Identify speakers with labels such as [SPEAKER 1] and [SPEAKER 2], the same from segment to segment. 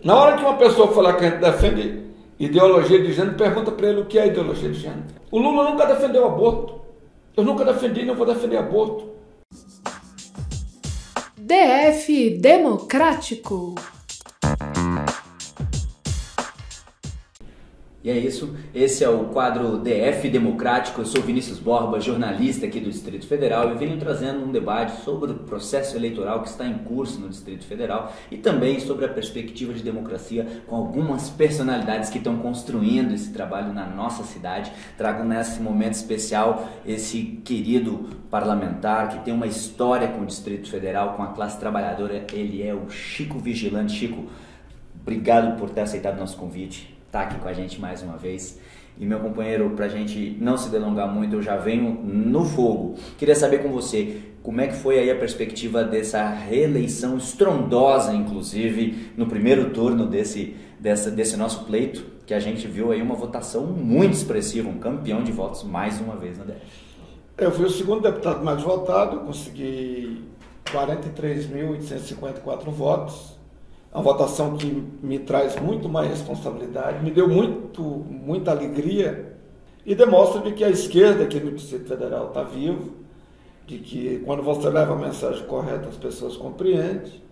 [SPEAKER 1] Na hora que uma pessoa falar que a gente defende ideologia de gênero, pergunta para ele o que é ideologia de gênero. O Lula nunca defendeu aborto. Eu nunca defendi e não vou defender aborto.
[SPEAKER 2] DF Democrático.
[SPEAKER 3] E é isso, esse é o quadro DF Democrático. Eu sou Vinícius Borba, jornalista aqui do Distrito Federal, e venho trazendo um debate sobre o processo eleitoral que está em curso no Distrito Federal e também sobre a perspectiva de democracia com algumas personalidades que estão construindo esse trabalho na nossa cidade. Trago nesse momento especial esse querido parlamentar que tem uma história com o Distrito Federal, com a classe trabalhadora. Ele é o Chico Vigilante. Chico, obrigado por ter aceitado o nosso convite. Tá aqui com a gente mais uma vez. E meu companheiro, pra gente não se delongar muito, eu já venho no fogo. Queria saber com você, como é que foi aí a perspectiva dessa reeleição estrondosa, inclusive, no primeiro turno desse nosso pleito, que a gente viu aí uma votação muito expressiva, um campeão de votos mais uma vez na DF.
[SPEAKER 1] Eu fui o segundo deputado mais votado, consegui 43.854 votos. Uma votação que me traz muito mais responsabilidade, me deu muita alegria e demonstra de que a esquerda aqui no Distrito Federal está viva, de que quando você leva a mensagem correta as pessoas compreendem.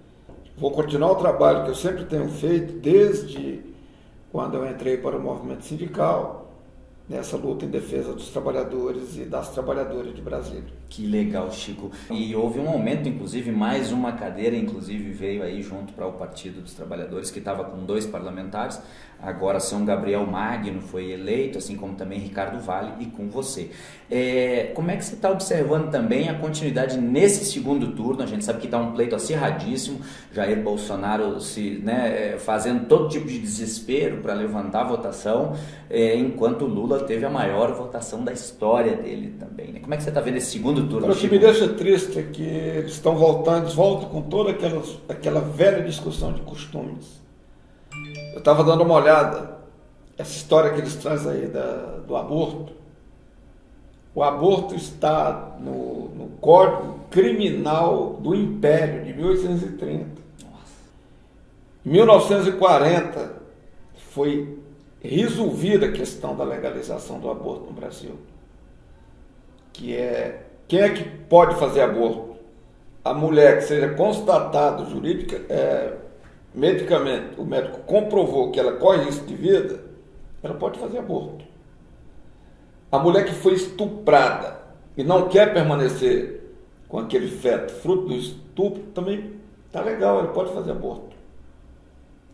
[SPEAKER 1] Vou continuar o trabalho que eu sempre tenho feito desde quando eu entrei para o movimento sindical, nessa luta em defesa dos trabalhadores e das trabalhadoras de Brasília.
[SPEAKER 3] Que legal, Chico. E houve um aumento, inclusive, mais uma cadeira, inclusive, veio aí junto para o Partido dos Trabalhadores, que estava com 2 parlamentares. Agora São Gabriel Magno foi eleito, assim como também Ricardo Vale, e com você. Como é que você está observando também a continuidade nesse segundo turno? A gente sabe que está um pleito acirradíssimo, Jair Bolsonaro fazendo todo tipo de desespero para levantar a votação, enquanto Lula teve a maior votação da história dele também, né? Como é que você está vendo esse segundo turno?
[SPEAKER 1] O que me deixa triste é que eles voltam com toda aquela velha discussão de costumes. Eu estava dando uma olhada, essa história que eles trazem aí do aborto. O aborto está no Código Criminal do Império de 1830. Em 1940 foi resolvida a questão da legalização do aborto no Brasil. Que é, quem é que pode fazer aborto? A mulher que seja constatado medicamente, o médico comprovou que ela corre risco de vida, ela pode fazer aborto. A mulher que foi estuprada e não quer permanecer com aquele feto, fruto do estupro, também está legal, ela pode fazer aborto.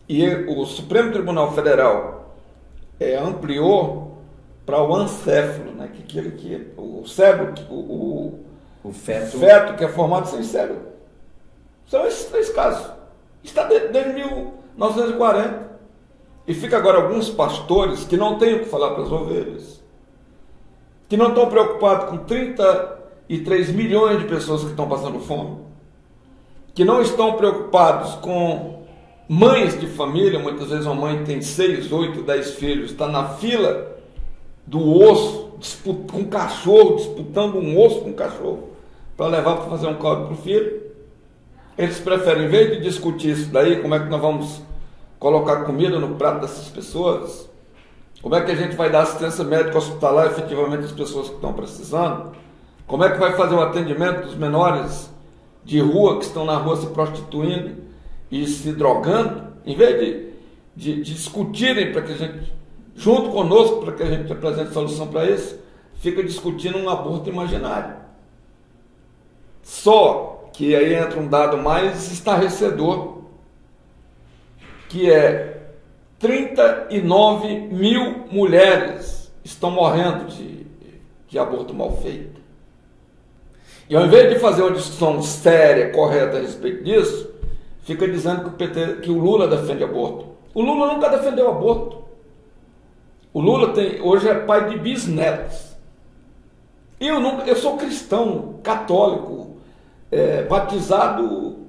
[SPEAKER 1] E o Supremo Tribunal Federal ampliou para o ancéfalo, né, o cérebro, o feto que é formado sem cérebro. São esses 3 casos. Está desde 1940. E fica agora alguns pastores que não têm o que falar para as ovelhas, que não estão preocupados com 33 milhões de pessoas que estão passando fome, que não estão preocupados com mães de família. Muitas vezes uma mãe tem 6, 8, 10 filhos, está na fila do osso, com um cachorro, disputando um osso com um cachorro, para levar para fazer um caldo para o filho. Eles preferem, em vez de discutir isso daí, como é que nós vamos colocar comida no prato dessas pessoas, como é que a gente vai dar assistência médica hospitalar efetivamente às pessoas que estão precisando, como é que vai fazer o atendimento dos menores de rua que estão na rua se prostituindo e se drogando, em vez de discutirem para que a gente, junto conosco, para que a gente apresente solução para isso, fica discutindo um aborto imaginário. Só que aí entra um dado mais estarrecedor, que é 39 mil mulheres estão morrendo de aborto mal feito. E ao invés de fazer uma discussão séria, correta a respeito disso, fica dizendo que o Lula defende aborto. O Lula nunca defendeu aborto. O Lula hoje é pai de bisnetos. Eu sou cristão, católico, batizado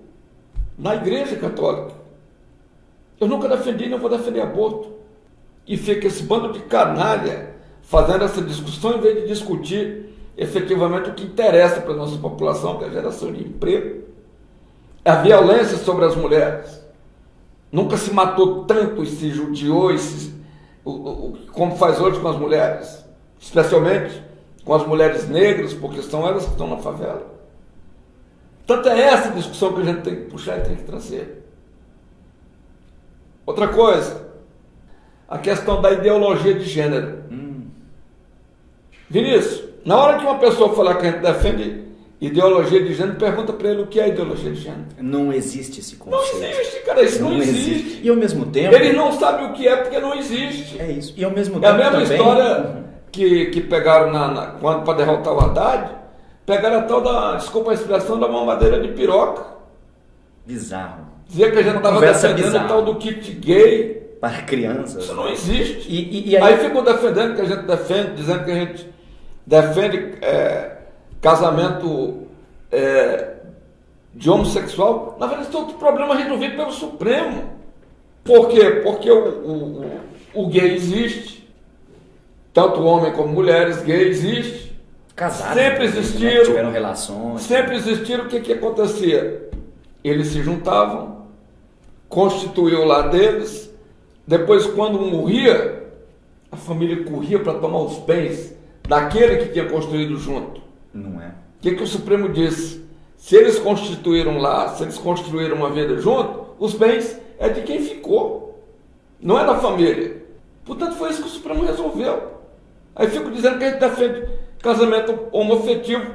[SPEAKER 1] na Igreja Católica. Eu nunca defendi, não vou defender aborto. E fica esse bando de canalha fazendo essa discussão em vez de discutir efetivamente o que interessa para a nossa população, que é a geração de emprego, a violência sobre as mulheres. Nunca se matou tanto e se judiou como faz hoje com as mulheres, especialmente com as mulheres negras, porque são elas que estão na favela. Tanto é essa discussão que a gente tem que puxar e tem que trazer. Outra coisa, a questão da ideologia de gênero. Vinícius, na hora que uma pessoa falar que a gente defende ideologia de gênero, pergunta para ele o que é ideologia de gênero.
[SPEAKER 3] Não existe esse conceito.
[SPEAKER 1] Não existe, cara, isso não existe.
[SPEAKER 3] E ao mesmo tempo...
[SPEAKER 1] Ele não sabe o que é porque não existe.
[SPEAKER 3] É isso. E ao mesmo
[SPEAKER 1] tempo
[SPEAKER 3] também...
[SPEAKER 1] É a mesma história que pegaram quando para derrotar o Haddad, pegaram a tal da, desculpa a expressão, da mamadeira de piroca.
[SPEAKER 3] Bizarro.
[SPEAKER 1] Dizia que a gente estava defendendo o tal do kit gay.
[SPEAKER 3] Para crianças.
[SPEAKER 1] Isso não existe.
[SPEAKER 3] E
[SPEAKER 1] aí ficam defendendo que a gente defende, dizendo que a gente defende casamento de homossexual. Na verdade, isso é outro problema resolvido pelo Supremo. Por quê? Porque o gay existe. Tanto homem como mulheres, gay existe.
[SPEAKER 3] Casados.
[SPEAKER 1] Sempre existiram.
[SPEAKER 3] Tiveram relações.
[SPEAKER 1] Sempre existiram. O que acontecia? Eles se juntavam, constituíam o lar deles. Depois, quando um morria, a família corria para tomar os bens daquele que tinha construído junto.
[SPEAKER 3] Não é?
[SPEAKER 1] O que o Supremo disse? Se eles constituíram lá, se eles construíram uma vida junto, os bens é de quem ficou, não é da família. Portanto, foi isso que o Supremo resolveu. Aí fico dizendo que a gente defende casamento homoafetivo,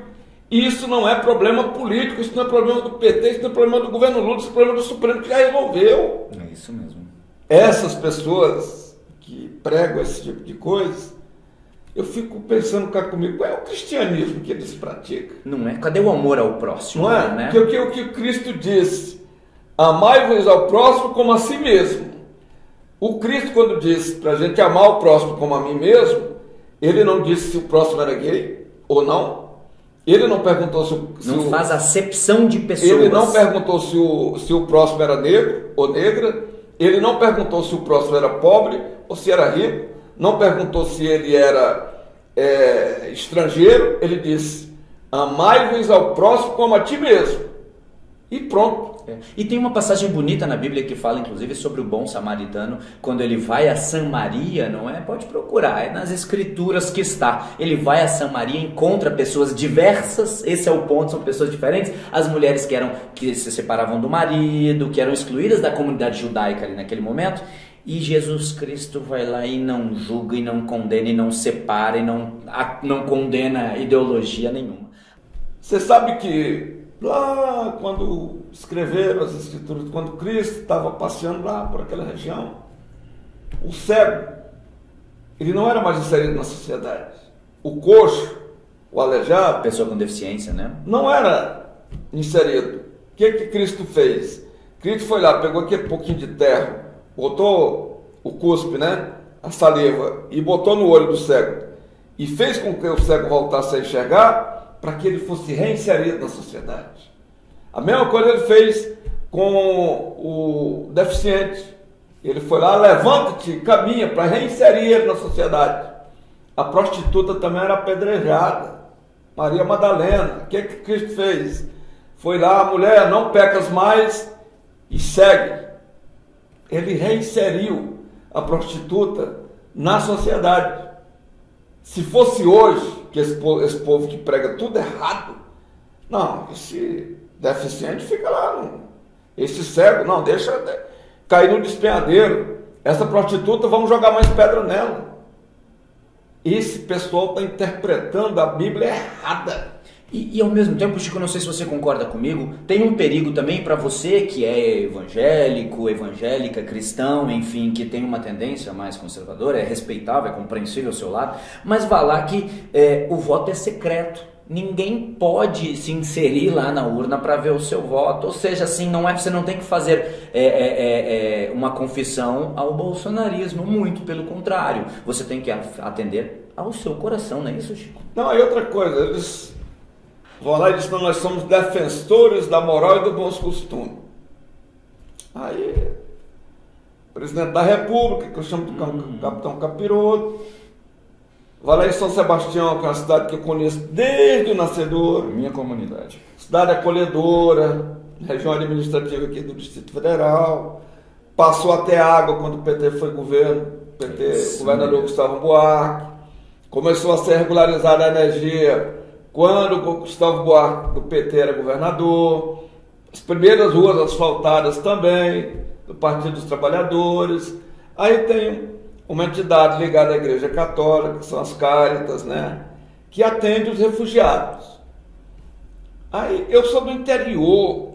[SPEAKER 1] e isso não é problema político, isso não é problema do PT, isso não é problema do governo Lula, isso é problema do Supremo que já resolveu.
[SPEAKER 3] É isso mesmo.
[SPEAKER 1] Essas pessoas que pregam esse tipo de coisa, eu fico pensando cá comigo, qual é o cristianismo que eles praticam?
[SPEAKER 3] Não é? Cadê o amor ao próximo?
[SPEAKER 1] Não é?
[SPEAKER 3] Né?
[SPEAKER 1] Porque o que o Cristo disse, amai-vos ao próximo como a si mesmo. O Cristo, quando disse para a gente amar o próximo como a mim mesmo, ele não disse se o próximo era gay ou não. Ele não perguntou se
[SPEAKER 3] não faz acepção de pessoas.
[SPEAKER 1] Ele não perguntou se o próximo era negro ou negra. Ele não perguntou se o próximo era pobre ou se era rico. Não perguntou se ele era estrangeiro. Ele disse, amai-vos ao próximo como a ti mesmo. E pronto.
[SPEAKER 3] E tem uma passagem bonita na Bíblia que fala, inclusive, sobre o bom samaritano, quando ele vai a Samaria, não é? Pode procurar, é nas escrituras que está. Ele vai a Samaria, encontra pessoas diversas, esse é o ponto, são pessoas diferentes. As mulheres que se separavam do marido, que eram excluídas da comunidade judaica ali naquele momento. E Jesus Cristo vai lá e não julga, e não condena, e não separa, e não condena ideologia nenhuma.
[SPEAKER 1] Você sabe que lá quando escreveram as escrituras, quando Cristo estava passeando lá por aquela região, o cego, ele não era mais inserido na sociedade. O coxo, o aleijado,
[SPEAKER 3] pessoa com deficiência, né?
[SPEAKER 1] Não era inserido. O que Cristo fez? Cristo foi lá, pegou aquele pouquinho de terra, botou o cuspe, né? A saliva, e botou no olho do cego. E fez com que o cego voltasse a enxergar, para que ele fosse reinserido na sociedade. A mesma coisa ele fez com o deficiente. Ele foi lá, levanta-te, caminha, para reinserir ele na sociedade. A prostituta também era apedrejada. Maria Madalena. O que Cristo fez? Foi lá, mulher, não pecas mais e segue. Ele reinseriu a prostituta na sociedade. Se fosse hoje, que esse povo que prega tudo errado, não, esse deficiente fica lá, esse cego, não, deixa cair no despenhadeiro, essa prostituta, vamos jogar mais pedra nela. Esse pessoal está interpretando a Bíblia errada.
[SPEAKER 3] E ao mesmo tempo, Chico, não sei se você concorda comigo, tem um perigo também para você que é evangélico, evangélica, cristão, enfim, que tem uma tendência mais conservadora, é respeitável, é compreensível ao seu lado, mas vá lá que o voto é secreto. Ninguém pode se inserir lá na urna para ver o seu voto, ou seja, assim, você não tem que fazer uma confissão ao bolsonarismo, muito pelo contrário, você tem que atender ao seu coração, não é isso, Chico?
[SPEAKER 1] Não, e outra coisa, eles vão lá e dizem que nós somos defensores da moral e dos bons costumes. Aí, o presidente da República, que eu chamo de Capitão Capiroto, vai lá em São Sebastião, que é uma cidade que eu conheço desde o nascedor.
[SPEAKER 3] Minha comunidade.
[SPEAKER 1] Cidade acolhedora, região administrativa aqui do Distrito Federal. passou até água quando o PT foi governo, governador Gustavo Buarque, começou a ser regularizada a energia quando o Gustavo Buarque do PT era governador, as primeiras ruas asfaltadas também, do Partido dos Trabalhadores. Aí tem uma entidade ligada à Igreja Católica, que são as Cáritas, né, que atende os refugiados. Aí eu sou do interior,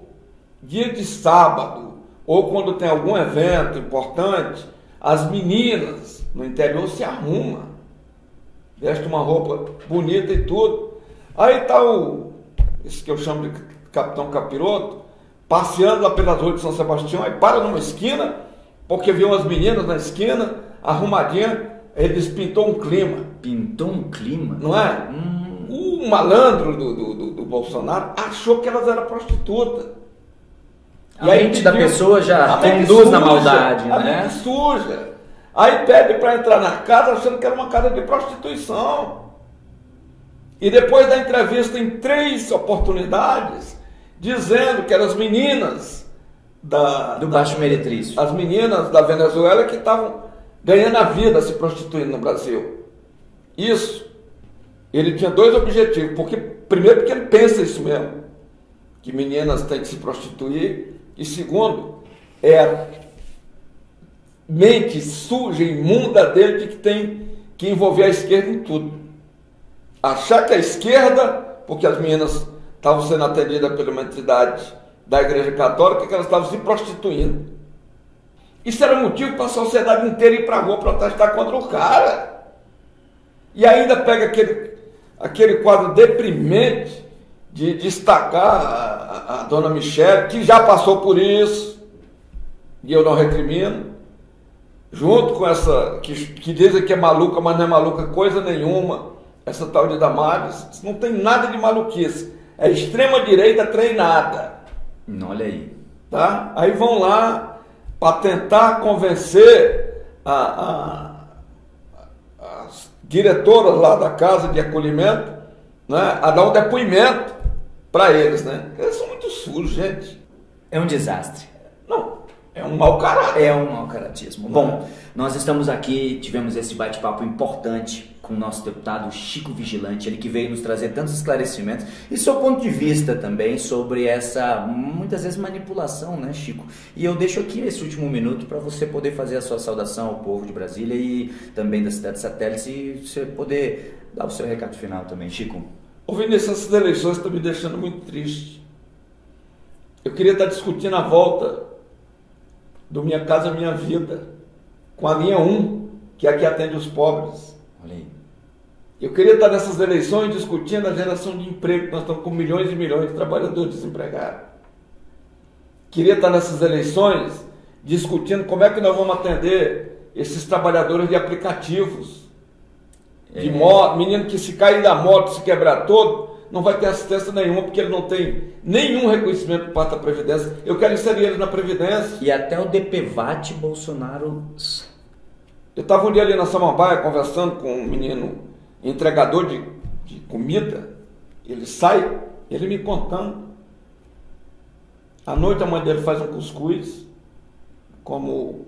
[SPEAKER 1] dia de sábado, ou quando tem algum evento importante, as meninas no interior se arrumam, vestem uma roupa bonita e tudo. Aí está esse que eu chamo de Capitão Capiroto, passeando lá pelas ruas de São Sebastião, aí para numa esquina, porque viu umas meninas na esquina, arrumadinha, ele pintou um clima.
[SPEAKER 3] Pintou um clima?
[SPEAKER 1] Não é? O malandro do Bolsonaro achou que elas eram prostitutas.
[SPEAKER 3] A mente da pessoa já conduz na maldade, né?
[SPEAKER 1] A mente suja. Aí pede para entrar na casa achando que era uma casa de prostituição. E depois da entrevista em 3 oportunidades, dizendo que eram as meninas
[SPEAKER 3] do Baixo Meretrício,
[SPEAKER 1] as meninas da Venezuela que estavam ganhando a vida se prostituindo no Brasil. Isso. Ele tinha 2 objetivos. Primeiro, porque ele pensa isso mesmo, que meninas têm que se prostituir. E segundo, é a mente suja, imunda dele de que tem que envolver a esquerda em tudo. Achar que a esquerda, porque as meninas estavam sendo atendidas por uma entidade da Igreja Católica, que elas estavam se prostituindo. Isso era motivo para a sociedade inteira ir para a rua protestar contra o cara. E ainda pega aquele quadro deprimente de destacar a dona Michele, que já passou por isso, e eu não recrimino, junto com essa, que dizem que é maluca, mas não é maluca coisa nenhuma, essa tal de Damares. Isso não tem nada de maluquice, é extrema-direita treinada.
[SPEAKER 3] Olha aí.
[SPEAKER 1] Tá? Aí vão lá para tentar convencer as diretoras lá da casa de acolhimento, né, a dar um depoimento para eles, né? Eles são muito sujos, gente.
[SPEAKER 3] É um desastre.
[SPEAKER 1] Não, é um mau caráter.
[SPEAKER 3] É um mau caratismo. Bom, nós estamos aqui, tivemos esse bate-papo importante com o nosso deputado Chico Vigilante, ele que veio nos trazer tantos esclarecimentos e seu ponto de vista também sobre essa, muitas vezes, manipulação, né, Chico? E eu deixo aqui esse último minuto para você poder fazer a sua saudação ao povo de Brasília e também da cidade satélite e você poder dar o seu recado final também, Chico.
[SPEAKER 1] Ouvindo essas eleições está me deixando muito triste. Eu queria estar discutindo a volta do Minha Casa Minha Vida com a linha 1, que é a que atende os pobres.
[SPEAKER 3] Olha aí.
[SPEAKER 1] Eu queria estar nessas eleições discutindo a geração de emprego, nós estamos com milhões e milhões de trabalhadores desempregados. Queria estar nessas eleições discutindo como é que nós vamos atender esses trabalhadores de aplicativos. De moto, menino que se cair da moto, se quebrar todo, não vai ter assistência nenhuma, porque ele não tem nenhum reconhecimento por parte da Previdência. Eu quero inserir ele na Previdência.
[SPEAKER 3] E até o DPVAT Bolsonaro...
[SPEAKER 1] Eu estava um dia ali na Samambaia conversando com um menino entregador de comida. Ele sai, ele me contando. À noite a mãe dele faz um cuscuz, como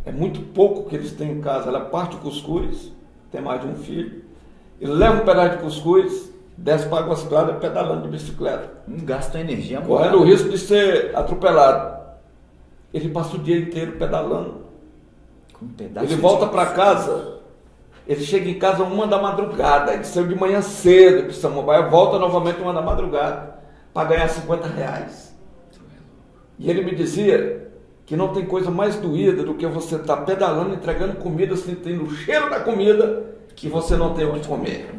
[SPEAKER 1] é muito pouco que eles têm em casa, ela parte o cuscuz, tem mais de um filho, ele leva um pedaço de cuscuz, desce para Águas Claras pedalando de bicicleta.
[SPEAKER 3] Gasta energia,
[SPEAKER 1] correndo o risco de ser atropelado. Ele passa o dia inteiro pedalando. Ele volta para casa, ele chega em casa 1 da madrugada, ele saiu de manhã cedo de Samambaia, volta novamente 1 da madrugada, para ganhar R$50. E ele me dizia que não tem coisa mais doída do que você estar pedalando, entregando comida, sentindo o cheiro da comida, que você não tem onde comer.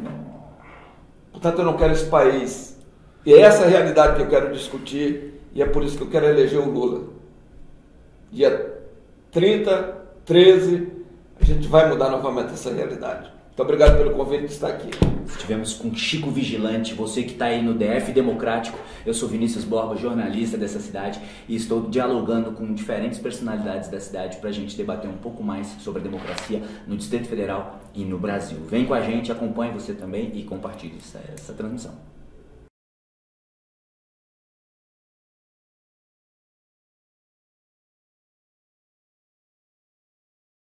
[SPEAKER 1] Portanto, eu não quero esse país. E é essa a realidade que eu quero discutir, e é por isso que eu quero eleger o Lula. Dia 30, 13, a gente vai mudar novamente essa realidade. Muito obrigado pelo convite de estar aqui.
[SPEAKER 3] Estivemos com Chico Vigilante, você que está aí no DF Democrático. Eu sou Vinícius Borba, jornalista dessa cidade, e estou dialogando com diferentes personalidades da cidade para a gente debater um pouco mais sobre a democracia no Distrito Federal e no Brasil. Vem com a gente, acompanhe você também e compartilhe essa transmissão.